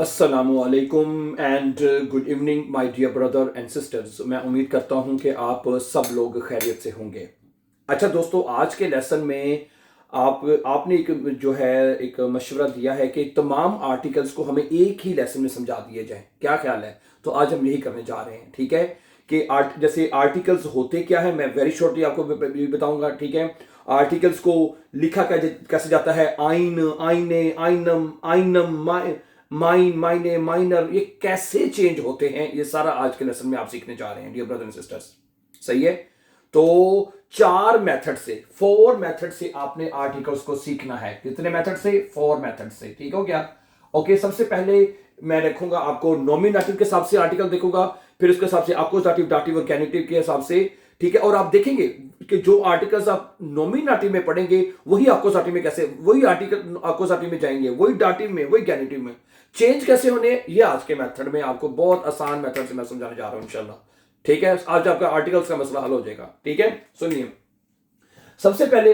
अस्सलामुअलैकुम and good evening my dear brother and sisters. मैं उम्मीद करता हूं कि आप सब लोग खैरियत से होंगे। अच्छा दोस्तों, आज के लेसन में आपने एक जो है एक मशवरा दिया है कि तमाम आर्टिकल्स को हमें एक ही लेसन में समझा दिए जाएं। क्या ख्याल है? तो आज हम यही करने जा रहे हैं। ठीक है कि जैसे आर्टिकल्स होते क्या है, मैं वेरी शॉर्टली आपको भी बताऊंगा। ठीक है, आर्टिकल्स को लिखा कैसे जाता है, आइन, आइने, आइनम, आइनम, माइन, माइने, माइनर, ये कैसे चेंज होते हैं, ये सारा आज के लेसन में आप सीखने जा रहे हैं डियर ब्रदर एंड सिस्टर्स। सही है? तो फोर मेथड से आपने आर्टिकल्स को सीखना है। कितने मेथड से? फोर मेथड से। ठीक हो गया? ओके, सबसे पहले मैं रखूंगा आपको नॉमिनेटिव के हिसाब से आर्टिकल देखूंगा, फिर उसके हिसाब से अक्यूजेटिव, दाटिव और कैनेटिव के हिसाब से। ठीक है, और आप देखेंगे कि जो आर्टिकल्स आप नॉमिनेटिव में पढ़ेंगे वही अक्यूजेटिव में कैसे, वही आर्टिकल अक्यूजेटिव में जाएंगे, वही दाटिव में, वही कैनेटिव में चेंज कैसे होने, ये आज के मेथड में आपको बहुत आसान मेथड से मैं समझाने जा रहा हूं इंशाल्लाह। ठीक है, आज आपका आर्टिकल्स का मसला हल हो जाएगा। ठीक है, सुनिए। सबसे पहले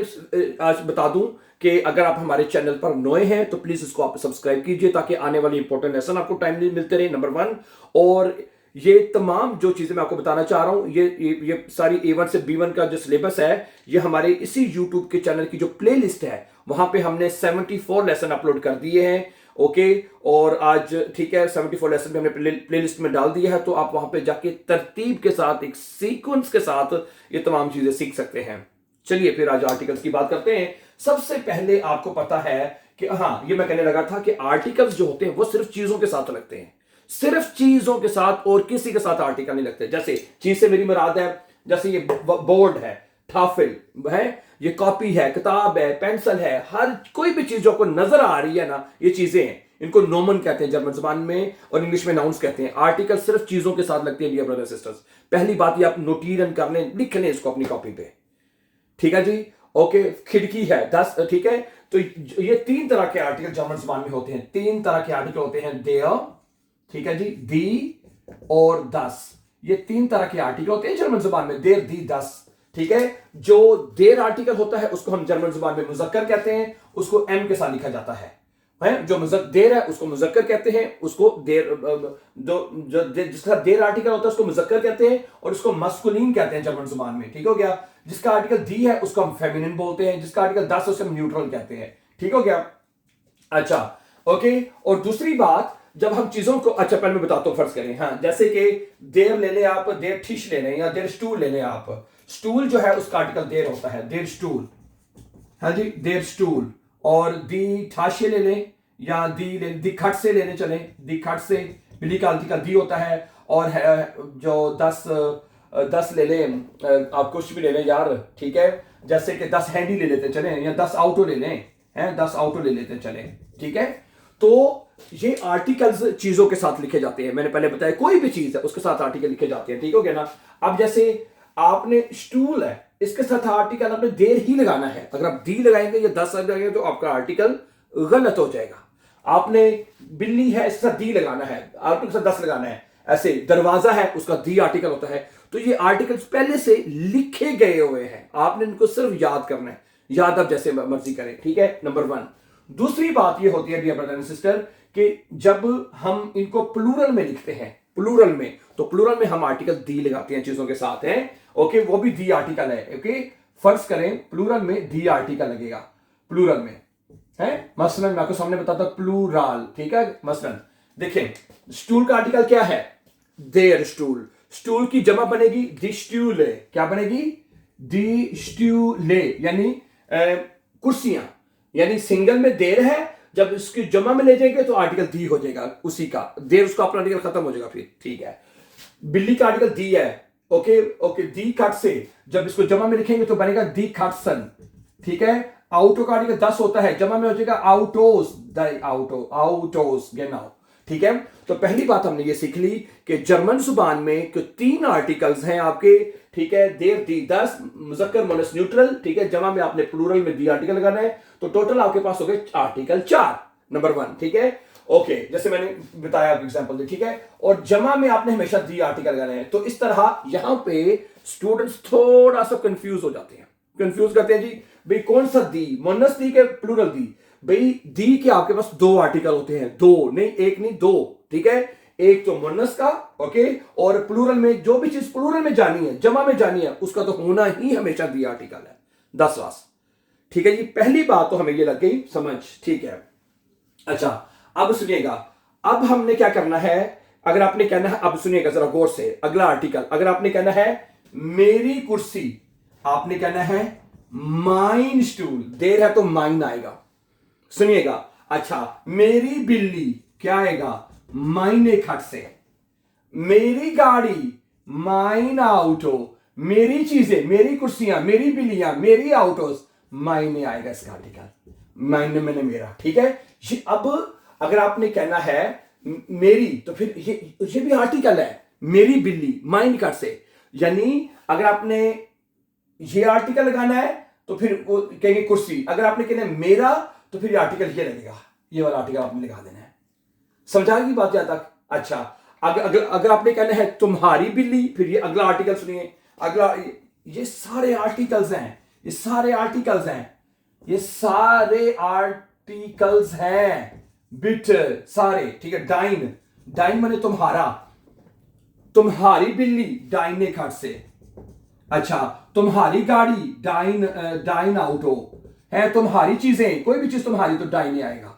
आज बता दूं कि अगर आप हमारे चैनल पर नए हैं तो प्लीज इसको आप सब्सक्राइब कीजिए ताकि आने वाली इंपॉर्टेंट लेसन आपको टाइमली मिलते रहे, नंबर वन। और ये तमाम जो चीजें मैं आपको बताना चाह रहा हूं, ये सारी A1 से B1 का जो सिलेबस है, ये हमारे इसी यूट्यूब के चैनल की जो प्लेलिस्ट है वहां पे हमने 74 लेसन अपलोड कर दिए हैं। ओके, और आज ठीक है 74 लेसन भी हमने प्लेलिस्ट में डाल दिया है, तो आप वहां पे जाके तरतीब के साथ, एक सीक्वेंस के साथ ये तमाम चीजें सीख सकते हैं। चलिए फिर आज आर्टिकल्स की बात करते हैं। सबसे पहले आपको पता है कि हाँ, ये मैं कहने लगा था कि आर्टिकल्स जो होते हैं वो सिर्फ चीजों के साथ लगते हैं, सिर्फ चीजों के साथ, और किसी के साथ आर्टिकल नहीं लगते। जैसे चीज से मेरी मुराद है, जैसे ये बोर्ड है, थाफिल है, ये कॉपी है, किताब है, पेंसिल है, हर कोई भी चीज जो आपको नजर आ रही है ना, ये चीजें हैं। इनको नोमन कहते हैं जर्मन जबान में, और इंग्लिश में नाउन्स कहते हैं। आर्टिकल सिर्फ चीजों के साथ लगते हैं डियर ब्रदर सिस्टर्स। पहली बात ये आप नोटीरन कर लें, लिख लें इसको अपनी कॉपी पे। ठीक है जी? ओके, खिड़की है 10। ठीक है, तो ये तीन तरह के आर्टिकल जर्मन जबान में होते हैं। तीन तरह के आर्टिकल होते हैं, देयर, ठीक है जी, दी और दस। ये तीन तरह के आर्टिकल होते हैं जर्मन जबान में, देर, दी, दस। ठीक है, जो देर आर्टिकल होता है उसको हम जर्मन जबान में मुजक्कर कहते हैं, उसको एम के साथ लिखा जाता है। जो देर है उसको मुजक्कर कहते हैं, उसको देर, जो जिसका देर आर्टिकल होता है उसको मुजक्कर कहते हैं, और उसको मस्कुलिन कहते हैं जर्मन जुबान में। ठीक हो गया? जिसका आर्टिकल दी है उसको हम फेमिनिन बोलते हैं, जिसका आर्टिकल दस है उसे हम न्यूट्रल कहते हैं। ठीक हो गया? अच्छा, ओके। और दूसरी बात, जब हम चीजों को, अच्छा पहले मैं बताता हूं, फर्ज करें, हाँ, जैसे कि देर ले लें आप, देर ठिश ले लें, या देर स्टूल ले लें आप। स्टूल जो है उसका आर्टिकल देर होता है, देर स्टूल। हाँ जी, देर स्टूल। और दी ठाशे ले लें, या दी खट से लेने चले, दी खट से, बिल्ली का आर्टिकल दी होता है। और है जो दस ले लें, आप कुछ भी ले लें यार। ठीक है, जैसे कि 10 हैंडी ले लेते चले, या 10 ऑटो ले लें, हैं 10 ऑटो ले लेते चले। ठीक है, तो ये आर्टिकल्स चीजों के साथ लिखे जाते हैं। मैंने पहले बताया कोई भी चीज है उसके साथ आर्टिकल लिखे जाते हैं। ठीक हो गया ना? अब जैसे आपने स्टूल है, इसके साथ आर्टिकल आपने देर ही लगाना है। अगर आप दी लगाएंगे या 10 लगाएंगे तो आपका आर्टिकल गलत हो जाएगा। आपने बिल्ली है, इसके साथ दी लगाना है, आर्टिकल के साथ 10 लगाना है। ऐसे दरवाजा है, उसका दी आर्टिकल होता है। तो ये आर्टिकल्स पहले से लिखे गए हुए हैं, आपने इनको सिर्फ याद करना है। याद आप जैसे मर्जी करें। ठीक है, नंबर वन। दूसरी बात ये होती है डियर ब्रदर एंड सिस्टर कि जब हम इनको प्लूरल में लिखते हैं, प्लूरल में, तो प्लूरल में हम आर्टिकल दी लगाते हैं चीजों के साथ हैं। ओके, वो भी दी आर्टिकल है। ओके, फर्ज करें प्लूरल में दी आर्टिकल लगेगा, प्लूरल में है। मसलन मैं आपको सामने बताता हूं, प्लूरल। ठीक है, मसलन देखें, स्टूल का आर्टिकल क्या है? देर स्टूल। स्टूल की जमा बनेगी दी स्टूले। क्या बनेगी? दी स्टूले, यानी कुर्सियां। यानी सिंगल में देर है, जब इसकी जमा में ले जाएंगे तो आर्टिकल दी हो जाएगा उसी का, देर उसका अपना आर्टिकल खत्म हो जाएगा फिर। ठीक है, बिल्ली का आर्टिकल दी है। ओके ओके, दी खट से, जब इसको जमा में लिखेंगे तो बनेगा दी खटसन। ठीक है, आउटो का आर्टिकल 10 होता है, जमा में हो जाएगा आउटोस, द आउटो, आउटोस गेनाउ। ठीक है, तो पहली बात हमने ये सीख ली कि जर्मन जुबान में तीन आर्टिकल्स हैं आपके। ठीक है, देर, दी, दस, मुजक्कर मोनस न्यूट्रल। ठीक है, जमा में आपने प्लूरल में दी आर्टिकल लगाना है, तो टोटल आपके पास हो गए आर्टिकल 4, नंबर वन। ठीक है, ओके, जैसे मैंने बताया एग्जांपल दे। ठीक है, और जमा में आपने हमेशा दी आर्टिकल लगाना है। तो इस तरह यहां पे स्टूडेंट्स थोड़ा सा कंफ्यूज हो जाते हैं, कंफ्यूज करते हैं जी भाई कौन सा दी, मोनस दी के प्लूरल दी। भाई दी के आपके पास दो आर्टिकल होते हैं, दो नहीं, एक नहीं दो, ठीक है। एक तो मुन्नस का, ओके, और प्लूरल में जो भी चीज प्लूरल में जानी है, जमा में जानी है, उसका तो होना ही हमेशा दी आर्टिकल है, 10 वास, ठीक है जी। पहली बात तो हमें ये लग गई समझ, ठीक है। अच्छा, अब सुनिएगा, अब हमने क्या करना है, अगर आपने कहना है, अब सुनिएगा जरा गौर से, अगला आर्टिकल, अगर आपने कहना है मेरी कुर्सी, आपने कहना है माइन स्टूल, देर है तो माइन आएगा, सुनिएगा। अच्छा, मेरी बिल्ली क्या आएगा, माइने खट से। मेरी गाड़ी माइन ऑटो, मेरी चीजें, मेरी कुर्सियां, मेरी बिल्लियां, मेरी ऑटोस, मायने आएगा इसका आर्टिकल, मायने मैंने मेरा, ठीक है। ये अब अगर आपने कहना है मेरी, तो फिर ये भी आर्टिकल है, मेरी बिल्ली माइन कट से, यानी अगर आपने ये आर्टिकल लगाना है तो फिर वो कहेंगे कुर्सी, अगर आपने कहना है मेरा तो फिर आर्टिकल ये लगेगा, ये वाला आर्टिकल आपने लगा देना है, समझा की बात यहां तक। अच्छा, अगर आपने कहना है तुम्हारी बिल्ली, फिर ये अगला आर्टिकल सुनिए, अगला, ये सारे आर्टिकल्स हैं, ये सारे आर्टिकल्स हैं, ये सारे आर्टिकल्स हैं बिट, सारे, ठीक है। डाइन, डाइन माने तुम्हारा, तुम्हारी बिल्ली डाइन ने खट से। अच्छा, तुम्हारी गाड़ी डाइन, डाइन आउटो है, तुम्हारी चीजें, कोई भी चीज तुम्हारी तो डाइन आएगा।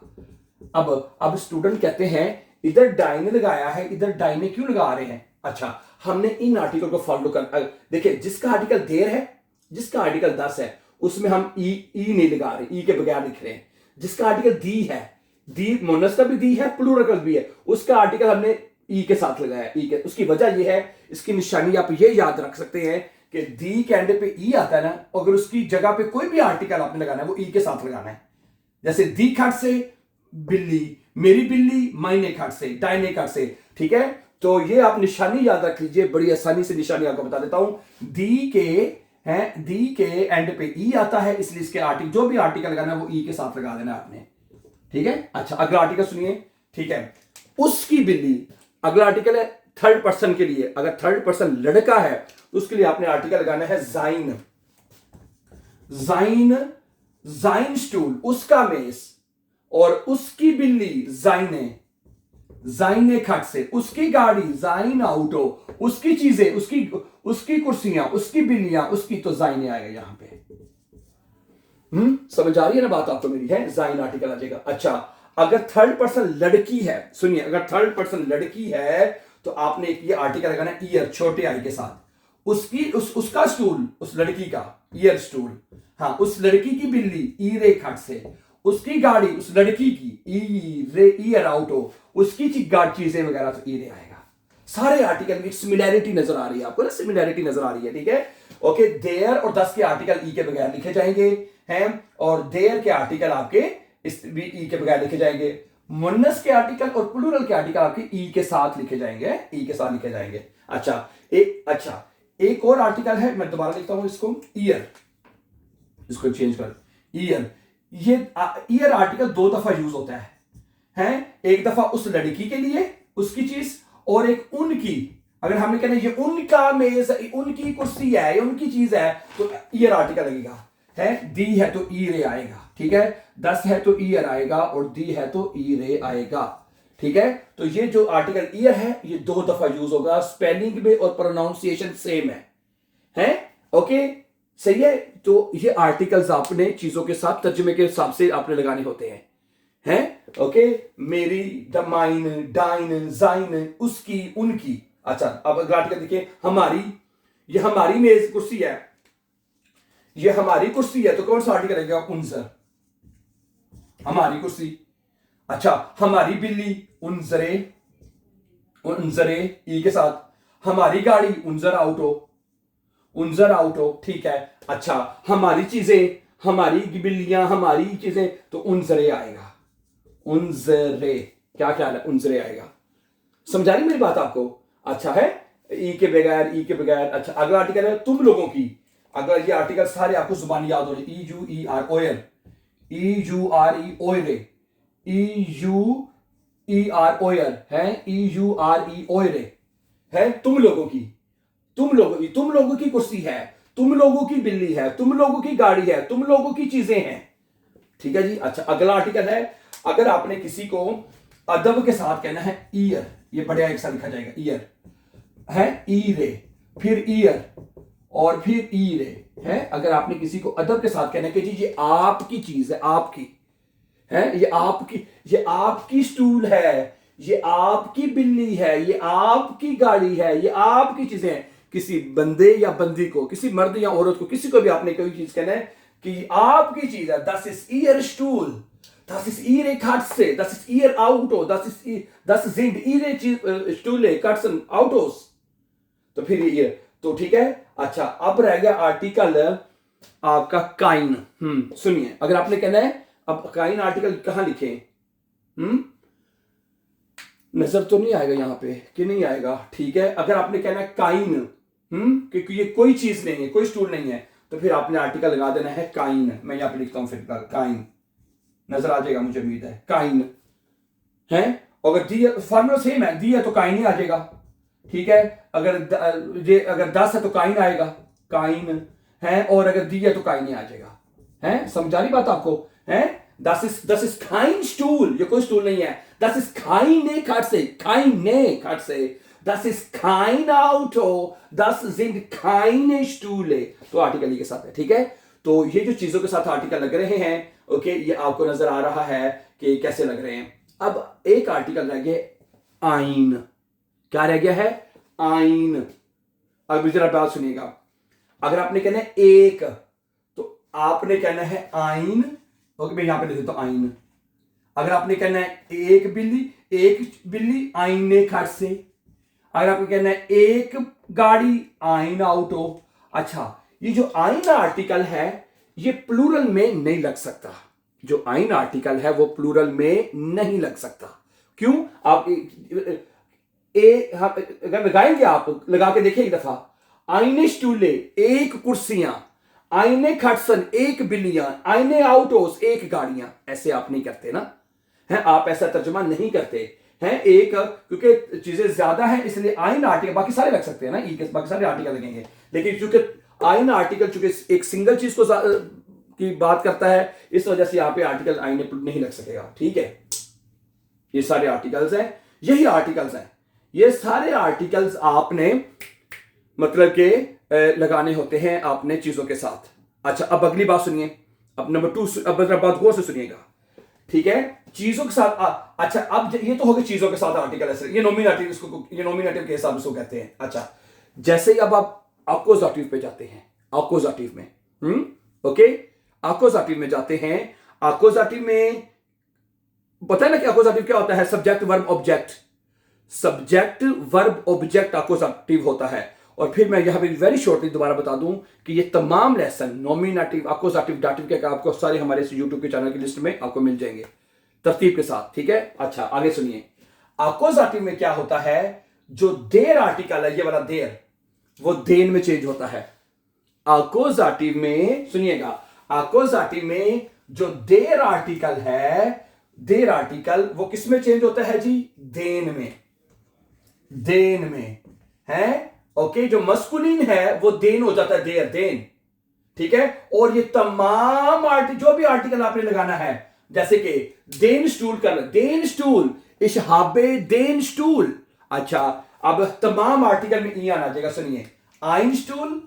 अब स्टूडेंट कहते हैं इधर डाइने लगाया है, इधर डाइने क्यों लगा रहे हैं। अच्छा, हमने इन आर्टिकल को फॉलो कर, देखिए जिसका आर्टिकल देर है, जिसका आर्टिकल 10 है, उसमें हम ई नहीं लगा रहे, ई के बगैर लिख रहे हैं। जिसका आर्टिकल दी है, दी मोनस का भी दी है, प्लूरल का भी है, उसका आर्टिकल हमने ई के साथ लगाया, ई के। उसकी वजह यह है, इसकी निशानी आप ये याद रख सकते हैं कि दी के एंड पे ई आता है ना, अगर उसकी जगह पे कोई भी आर्टिकल आपने लगाना है वो ई के साथ लगाना है। जैसे दी खट से बिल्ली, मेरी बिल्ली मायने खट से, डायने खट से, ठीक है। तो ये आप निशानी याद रख लीजिए, बड़ी आसानी से निशानी आपको बता देता हूं। दी के हैं, दी के एंड पे ई आता है, इसलिए इसके आर्टिकल, जो भी आर्टिकल लगाना है वो ई के साथ लगा देना आपने, ठीक है। अच्छा, अगला आर्टिकल सुनिए, ठीक है। उसकी बिल्ली, अगला आर्टिकल है थर्ड पर्सन के लिए, अगर थर्ड पर्सन लड़का है तो उसके लिए आपने आर्टिकल लगाना है जाइन, जाइन, जाइन स्टूल, उसका मेज, और उसकी बिल्ली जाइने, जाइने खट से, उसकी गाड़ी जाइन आउटो, उसकी चीजें, उसकी कुर्सियां, उसकी बिल्लियां, उसकी, तो जाइने आएगा यहां पे। समझ आ रही है ना बात आपको मेरी, है, जाइन आर्टिकल आ जाएगा। अच्छा, अगर थर्ड पर्सन लड़की है, सुनिए, अगर थर्ड पर्सन लड़की है तो आपने एक ये आर्टिकल लगाना है ईयर, छोटे आई के साथ, उसकी, उसका स्टूल, उस लड़की का ईयर स्टूल, हाँ, उस लड़की की बिल्ली ई रे खट से, उसकी गाड़ी, उस लड़की की ई रे, ईयर आउटो, उसकी चीजें वगैरह, तो ई रे आएगा। सारे आर्टिकल में सिमिलैरिटी नजर आ रही है आपको ना, सिमिलैरिटी नजर आ रही है, ठीक है। ओके, देयर और 10 के आर्टिकल ई के बगैर लिखे जाएंगे हैं, और देयर के आर्टिकल आपके इस भी ई के बगैर लिखे जाएंगे। मुन्नस के आर्टिकल और प्लूरल के आर्टिकल आपके ई के साथ लिखे जाएंगे, ई के साथ लिखे जाएंगे। अच्छा, एक और आर्टिकल है, मैं दोबारा लिखता हूं इसको, ईयर, इसको चेंज कर, ईयर। ये ईयर आर्टिकल 2 दफा यूज होता है, एक दफा उस लड़की के लिए, उसकी चीज, और एक उनकी, अगर हमने कहना ये उनका मेज, उनकी कुर्सी है, ये उनकी चीज है, तो ईयर आर्टिकल लगेगा, है, दी है तो ई रे आएगा, ठीक है। 10 है तो ईयर आएगा, और दी है तो ई रे आएगा, ठीक है। तो ये जो आर्टिकल ईयर है ये 2 दफा यूज होगा, स्पेलिंग में और प्रोनाउंसिएशन सेम है, ओके, सही है। तो ये आर्टिकल्स आपने चीजों के साथ तर्जुमे के हिसाब से आपने लगाने होते हैं, ओके। मेरी, द माइन, डाइन, जाइन, उसकी, उनकी। अच्छा, अब अगला आर्टिकल देखिए, हमारी, ये हमारी मेज कुर्सी है, ये हमारी कुर्सी है, तो कौन सा आर्टिकल रहेगा, उनजर, हमारी कुर्सी। अच्छा, हमारी बिल्ली, उनजरे, उनजरे ई के साथ, हमारी गाड़ी, उनजर आउटो, उनजर आउटो, ठीक है। अच्छा, हमारी चीजें, हमारी बिल्लियां, हमारी चीजें, तो उनजरे आएगा, उनजरे, क्या ख्याल है, उनजरे आएगा। समझा रही मेरी बात आपको। अच्छा है, ई के बगैर, ई के बगैर। अच्छा, अगला आर्टिकल है तुम लोगों की, अगर ये आर्टिकल सारे आपको जुबानी याद हो रही, ई यू ई आर ओयर, ई यू आर ई ओयरे, ई यू ई आर ओयर है, ई यू आर ई ओयरे है, तुम लोगों की, तुम लोगों की कुर्सी है, तुम लोगों की बिल्ली है, तुम लोगों की गाड़ी है, तुम लोगों की चीजें हैं, ठीक है जी। अच्छा, अगला आर्टिकल है, अगर आपने किसी को अदब के साथ कहना है ईयर, ये बढ़िया एक साथ लिखा जाएगा, ईयर है, ई रे, फिर ईयर और फिर ई रे है। अगर आपने किसी को अदब के साथ कहना है कि जी ये आपकी चीज है, आपकी है, ये आपकी स्टूल है, ये आपकी बिल्ली है, ये आपकी गाड़ी है, ये आपकी चीजें हैं, किसी बंदे या बंदी को, किसी मर्द या औरत को, किसी को भी आपने कोई चीज कहना है कि आपकी चीज है, दस इस year stool, das ist ihre Katze, das ist ihr Auto, das sind ihre Stühle, Katzen, Autos। तो फिर ये तो ठीक है। अच्छा, अब रह गया आर्टिकल आपका काइन। सुनिए, अगर आपने कहना है, अब काइन आर्टिकल कहां लिखे, नजर तो नहीं आएगा यहां पे कि नहीं आएगा, ठीक है। अगर आपने कहना है काइन, क्योंकि ये कोई चीज नहीं है, कोई स्टूल नहीं है, तो फिर आपने आर्टिकल लगा देना है काइन। मैं यहां पे लिखता हूं, फिर काइन नजर आ जाएगा, मुझे उम्मीद है, काइन है। अगर दी फॉर्मूला सेम है, दी है तो काइन ही आ जाएगा, ठीक है। अगर 10 है तो काइन आएगा, काइन है, और अगर दी है तो काइन ही आ जाएगा, है। समझा रही बात आपको, है। Das ist kein Stuhl, ये कोई स्टूल नहीं है। Das ist keine Katze, das ist kein Auto, das sind keine Stühle। तो आर्टिकल के साथ है, ठीक है। तो ये जो चीजों के साथ आर्टिकल लग रहे हैं, ओके, ये आपको नजर आ रहा है कि कैसे लग रहे हैं। अब एक आर्टिकल रह गया आइन। क्या रह गया है? आइन। अब जरा बात सुनिएगा, अगर आपने कहना है एक, तो आपने कहना है आइन, ओके, मैं यहां पे लिख देता हूं आइन। अगर आपने कहना है एक बिल्ली आईने खट से। अगर आपको कहना है एक गाड़ी आइन ऑटो। अच्छा, ये जो आइन आर्टिकल है ये प्लूरल में नहीं लग सकता। जो आइन आर्टिकल है वो प्लूरल में नहीं लग सकता। क्यों? आप अगर लगाएंगे, आप लगा के देखिए एक दफा, आईने स्टूले एक कुर्सियां, आईने खटसन एक बिल्लियां, आईने आउटोस एक गाड़ियां। ऐसे आप नहीं करते ना, है, आप ऐसा तर्जुमा नहीं करते हैं। एक, क्योंकि चीजें ज्यादा हैं इसलिए आइन आर्टिकल, बाकी सारे लग सकते हैं ना, ई के बाकी सारे आर्टिकल लगेंगे, लेकिन चूंकि आइन आर्टिकल चूंकि एक सिंगल चीज को की बात करता है, इस वजह से यहां पे आर्टिकल आईने नहीं लग सकेगा, ठीक है। ये सारे आर्टिकल्स हैं, यही आर्टिकल्स हैं, ये सारे आर्टिकल्स आपने मतलब के लगाने होते हैं आपने चीजों के साथ। अच्छा, अब अगली बात सुनिए, अब नंबर 2, अब बात गौर से सुनिएगा, ठीक है। चीजों के साथ अच्छा, अब ये तो हो गए चीजों के साथ आर्टिकल, ऐसे ये नॉमिनेटिव, इसको ये नॉमिनेटिव के हिसाब से कहते हैं। अच्छा, जैसे ही अब आप अक्यूजेटिव पे जाते हैं, अक्यूजेटिव में, ओके, अक्यूजेटिव में जाते हैं। अक्यूजेटिव में पता है ना कि अक्यूजेटिव क्या होता है? Subject verb object, subject verb object accusative होता है। और फिर मैं यहां पे वेरी शॉर्टली दोबारा बता दूं कि ये तमाम लेसन नॉमिनेटिव, अक्यूजेटिव, दाटिव के आपको सारे हमारे यूट्यूब के चैनल की लिस्ट में आपको मिल जाएंगे तरतीब के साथ, ठीक है। अच्छा, आगे सुनिए, अक्यूजेटिव में क्या होता है? जो देर आर्टिकल है, ये वाला देर, वो देन में चेंज होता है। अक्यूजेटिव में सुनिएगा, अक्यूजेटिव में जो देर आर्टिकल है, देर आर्टिकल वो किस में चेंज होता है जी? देन में, देन में, है, ओके। जो मस्कुलिन है वो देन हो जाता है, देर, देन, ठीक है। और ये तमाम जो भी आर्टिकल आपने लगाना है, जैसे कि देन स्टूल कर, देन स्टूल, इशहाबे देन स्टूल। अच्छा, अब तमाम आर्टिकल में ई आना जाएगा, सुनिए, आइन स्टूल,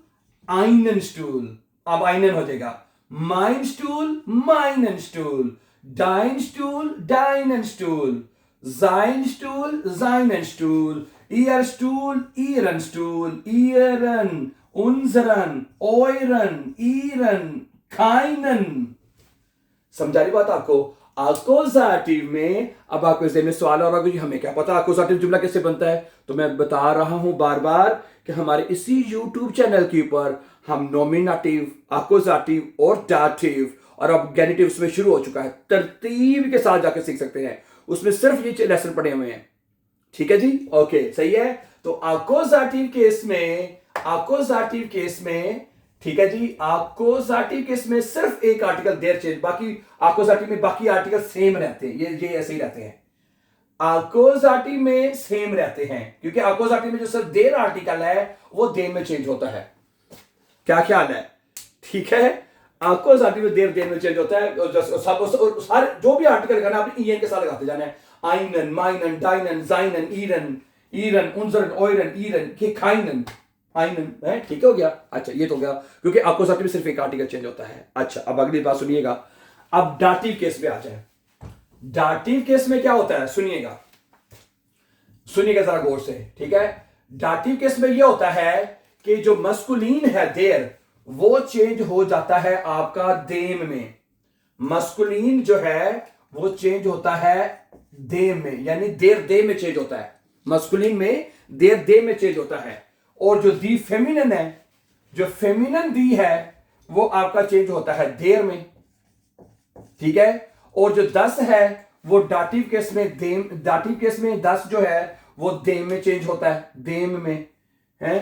आइनन स्टूल, अब आइनन हो जाएगा, माइन स्टूल, माइनन स्टूल, डाइन स्टूल, डाइनन स्टूल, जाइन स्टूल, जाइनन स्टूल, ईयर स्टूल, ईरन स्टूल, ईरन, उनजरन, ओयरन, ईरन, खाइनन। समझा रही बात आपको? अक्यूजेटिव में अब आपके ज़हन में सवाल आ रहा होगा, हमें क्या पता अक्यूजेटिव जुमला कैसे बनता है? तो मैं बता रहा हूं बार बार कि हमारे इसी यूट्यूब चैनल के ऊपर हम नॉमिनेटिव, अक्यूजेटिव और डाटिव और अब गेनेटिव्स में शुरू हो चुका है, तरतीब के साथ जाकर सीख सकते हैं। उसमें सिर्फ ये लेसन पढ़े हुए हैं, ठीक है जी, ओके, सही है। तो अक्यूजेटिव केस में, अक्यूजेटिव केस में, ठीक है जी, अक्यूजेटिव केस में सिर्फ एक आर्टिकल देर चेंज, बाकी अक्यूजेटिव में बाकी आर्टिकल सेम रहते हैं, ये ऐसे ही रहते हैं, अक्यूजेटिव में सेम रहते हैं, क्योंकि अक्यूजेटिव में जो सिर्फ देर आर्टिकल है वो देन में चेंज होता है। क्या ख्याल है? ठीक है। आपको दाटिव देर देर में चेंज होता है, और हर जो भी आर्टिकल लगाना आपने ईएन के साथ लगाते जाना है। आइनन, माइनन, डाइनन, जाइनन, ईरन, ईरन, उनजरन, ओयरन, ईरन, के खाइनन, आइनन है। ठीक हो गया। अच्छा ये तो हो गया, क्योंकि आपको में सिर्फ एक आर्टिकल चेंज होता है। अच्छा अब अगली बात सुनिएगा, अब डाटिव केस में आ जाए। डाटिव केस में क्या होता है, सुनिएगा जरा गौर से, ठीक है। डाटिव केस में यह होता है कि जो मस्कुलिन है देर, वो चेंज हो जाता है आपका देम में। मस्कुलिन जो है वो चेंज होता है देम में, यानी देर दे में चेंज होता है। मस्कुलिन में देर दे में चेंज होता है। और जो दी फेमिनन है, जो फेमिनन दी है, वो आपका चेंज होता है देर में, ठीक है। और जो 10 है वो डाटिव केस में देम, डाटिव केस में 10 जो है वो देम में चेंज होता है, देम में है,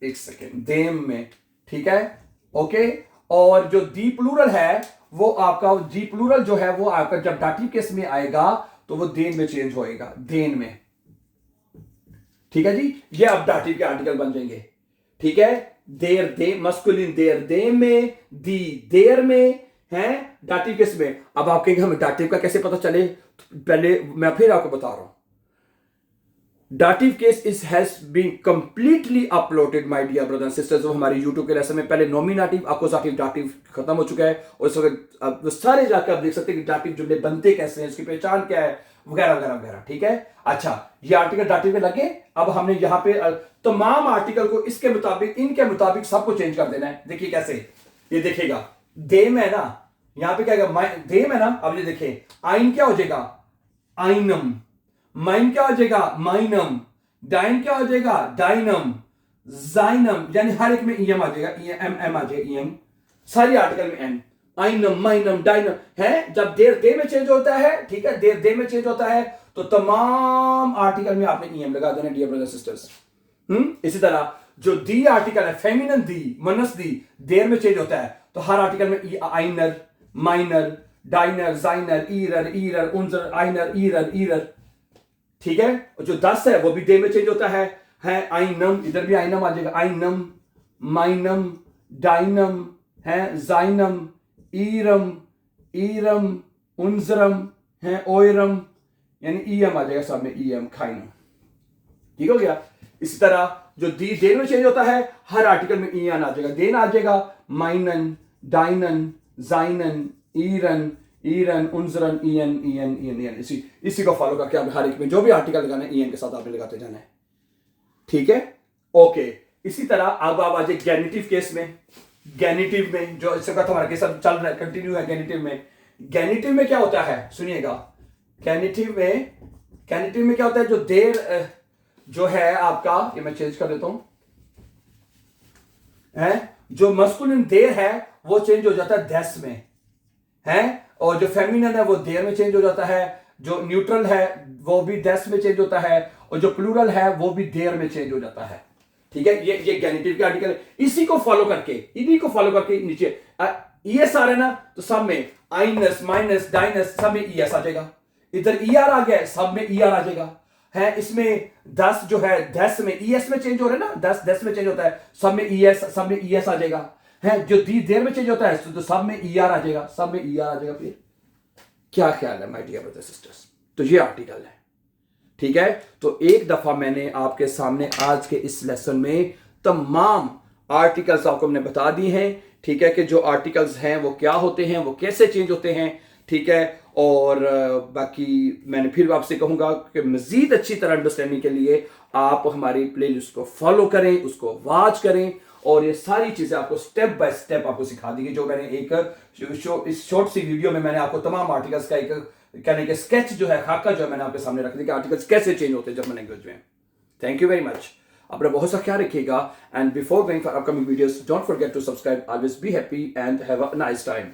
एक सेकेंड, देम में, ठीक है, ओके। और जो दी प्लूरल है वो आपका, दी प्लूरल जो है वो आपका जब डाटिव केस में आएगा तो वो देन में चेंज होएगा, देन में, ठीक है जी। ये अब डाटिव के आर्टिकल बन जाएंगे, ठीक है। देर दे, मस्कुलिन देर दे में, दी देर में है, डाटिव केस में। अब आप कहेंगे हमें डाटिव का कैसे पता चले, पहले मैं फिर आपको बता रहा हूं। Dative case is has been completely uploaded my dear brother and sisters. वो हमारे यूट्यूब के लेसन में पहले नॉमिनेटिव, अक्यूजेटिव, डाटिव खत्म हो चुका है, और इस वक्त आप सारे जाकर आप देख सकते हैं कि डाटिव जुमले बनते कैसे हैं, इसकी पहचान क्या है, वगैरह वगैरह वगैरह, ठीक है। अच्छा ये आर्टिकल डाटिव में लगे। अब हमने यहां पे तमाम आर्टिकल को इसके मुताबिक, इनके मुताबिक सबको चेंज कर देना है। देखिए कैसे, ये देखिएगा, देम है ना, यहां पे क्या है, देम है ना। अब ये देखिए, आइन क्या हो जाएगा, आइनम, माइन क्या हो जाएगा, माइनम, डाइन क्या हो जाएगा, डाइनम, जाइनम, यानी हर एक में ईएम आ जाएगा, एम एम आ जाएगा, ईएम, सारी आर्टिकल में एम, आइनम, माइनम, डाइनम है। जब देर दे में चेंज होता है, ठीक है, देर दे में चेंज होता है तो तमाम आर्टिकल में आपने ईएम लगा देना डियर ब्रदर सिस्टर्स। इसी तरह जो दी आर्टिकल है, फेमिनन दी, मनस दी, देर में चेंज होता है तो हर आर्टिकल में आइनर, माइनर, डाइनर, जाइनर, ईरर, ईरर, उनजर, आइनर, ईरर, ईरर, ठीक है। और जो 10 है वो भी दे में चेंज होता है आइनम, इधर भी आइनम आ जाएगा, आइनम, माइनम, डाइनम है, जाइनम, ईरम, ईरम, उनजरम है, ओयरम, यानी ईएम आ जाएगा सब में, ईएम, खाइनम, ठीक हो गया। इसी तरह जो दी देन में चेंज होता है हर आर्टिकल में ईएन आ जाएगा, देन आ जाएगा, माइनन, डाइनन, जाइनन, ईरन, ईरन, उनजरन, ईएन, ईएन, ईएन, ईएन, इसी को फॉलो करके आप हर एक में जो भी आर्टिकल लगाना है ईएन के साथ आपने लगाते जाना है, ठीक है, ओके। इसी तरह अब आप आ जाए गेनिटिव केस में। गेनिटिव में जो इस वक्त हमारा केस चल रहा है, कंटिन्यू है गेनिटिव में। गेनिटिव में क्या होता है, सुनिएगा, गेनिटिव में क्या होता है, जो देर जो है आपका, ये मैं चेंज कर देता हूं, है जो मस्कुलिन देर है वो चेंज हो जाता है दस में, है, और जो फेमिनिन है वो देर में चेंज हो जाता है, जो न्यूट्रल है वो भी दस में चेंज होता है, और जो प्लूरल है वो भी देर में चेंज हो जाता है, ठीक है। ये गेनिटिव के आर्टिकल है। इसी को फॉलो करके, इन्हीं को फॉलो करके नीचे ईएस आ रहा है ना, तो सब में आइनस, माइनस, डाइनस, सब में ईएस आ जाएगा। इधर ईआर आ गया, सब में ईआर आ जाएगा, है। इसमें 10 जो है 10 में ईएस में चेंज हो रहा है ना, 10 में चेंज होता है, सब में ईएस, सब में ईएस आ जाएगा, है। जो दी देर में चेंज होता है तो सब में ईआर आ जाएगा, सब में ईआर आ जाएगा। फिर क्या ख्याल है माय डियर ब्रदर सिस्टर्स, तो ये आर्टिकल है, ठीक है। तो एक दफा मैंने आपके सामने आज के इस लेसन में तमाम आर्टिकल्स आपको हमने बता दिए हैं, ठीक है, कि जो आर्टिकल्स हैं वो क्या होते हैं, वो कैसे चेंज होते हैं, ठीक है। और बाकी मैंने फिर आपसे कहूंगा कि मजीद अच्छी तरह अंडरस्टैंडिंग के लिए आप हमारी प्लेलिस्ट को फॉलो करें, उसको वॉच करें, और ये सारी चीजें आपको स्टेप बाय स्टेप आपको सिखा देंगे। जो मैंने इस शॉर्ट सी वीडियो में मैंने आपको तमाम आर्टिकल्स का एक कहने के स्केच जो है, खाका जो है, मैंने आपके सामने रख दिया कि आर्टिकल्स कैसे चेंज होते हैं जर्मन लैंग्वेज में। थैंक यू वेरी मच, अपना बहुत सा ख्याल रखिएगा, and before going for upcoming videos don't forget to subscribe. Always be happy and have a nice time.